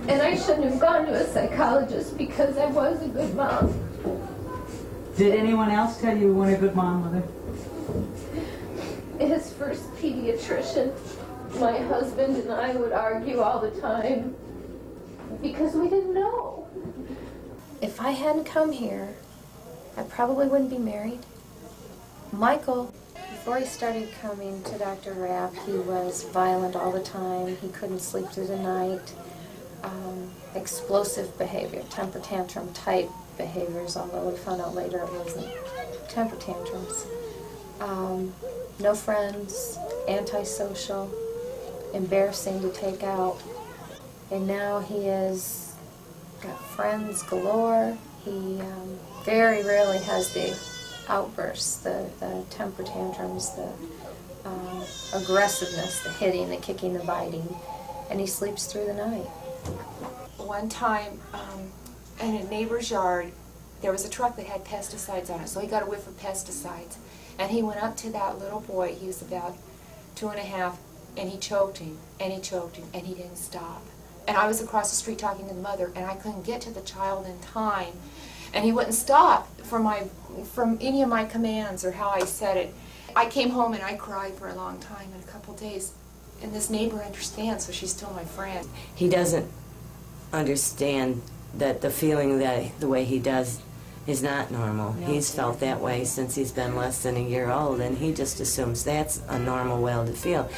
And I shouldn't have gone to a psychologist because I was a good mom. Did anyone else tell you weren't a good mom, Mother? His first pediatrician, my husband and I would argue all the time because we didn't know. If I hadn't come here, I probably wouldn't be married. Michael, before he started coming to Dr. Rapp, he was violent all the time. He couldn't sleep through the night. Explosive behavior, temper tantrum type behaviors, although we found out later it wasn't temper tantrums. No friends, antisocial, embarrassing to take out. And now he has got friends galore. He very rarely has the outbursts, the temper tantrums, the aggressiveness, the hitting, the kicking, the biting, and he sleeps through the night. One time, in a neighbor's yard, there was a truck that had pesticides on it, so he got a whiff of pesticides. And he went up to that little boy, he was about 2.5, and he choked him, and he choked him, and he didn't stop. And I was across the street talking to the mother, and I couldn't get to the child in time. And he wouldn't stop from any of my commands or how I said it. I came home and I cried for a long time, in a couple days. And this neighbor understands, so she's still my friend. He doesn't understand that the feeling that the way he does is not normal. No. He's felt that way since he's been less than a year old, and he just assumes that's a normal way to feel.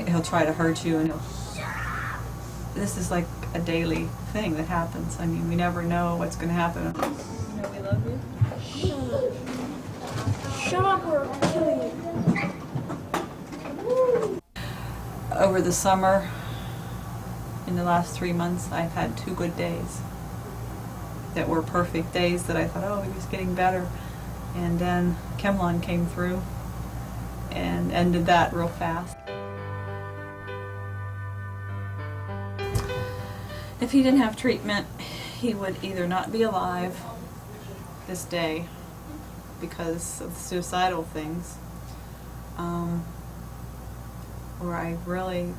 He'll try to hurt you, and this is like a daily thing that happens. I mean, we never know what's going to happen. You know we love you. Shut up or I'll kill you. Over the summer, in the last 3 months, I've had 2 good days that were perfect days that I thought, oh, he was getting better. And then Kemlon came through and ended that real fast. If he didn't have treatment, he would either not be alive this day because of suicidal things, or I really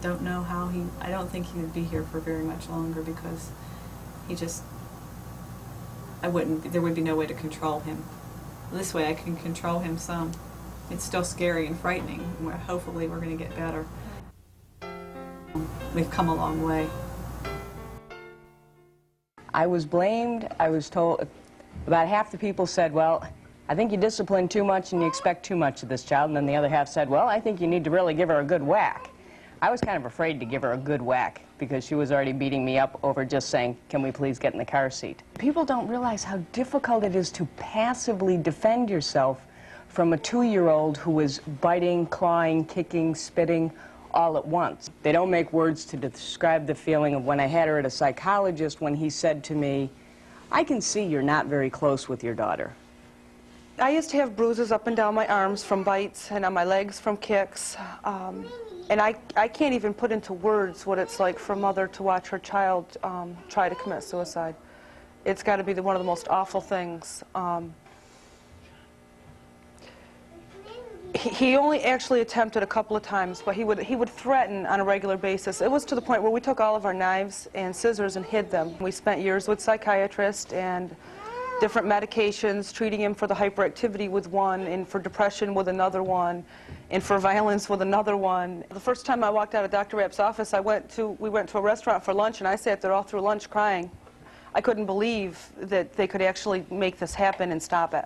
don't know how I don't think he would be here for very much longer because there would be no way to control him. This way I can control him some. It's still scary and frightening. Hopefully we're going to get better. We've come a long way. I was blamed. I was told, about half the people said, well, I think you discipline too much and you expect too much of this child. And then the other half said, well, I think you need to really give her a good whack. I was kind of afraid to give her a good whack because she was already beating me up over just saying, can we please get in the car seat? People don't realize how difficult it is to passively defend yourself from a 2-year-old who is biting, clawing, kicking, spitting, all at once. They don't make words to describe the feeling of when I had her at a psychologist when he said to me, I can see you're not very close with your daughter. I used to have bruises up and down my arms from bites and on my legs from kicks. And I can't even put into words what it's like for a mother to watch her child try to commit suicide. It's got to be one of the most awful things. He only actually attempted a couple of times, but he would threaten on a regular basis. It was to the point where we took all of our knives and scissors and hid them. We spent years with psychiatrists and different medications, treating him for the hyperactivity with one, and for depression with another one, and for violence with another one. The first time I walked out of Dr. Rapp's office, we went to a restaurant for lunch, and I sat there all through lunch crying. I couldn't believe that they could actually make this happen and stop it.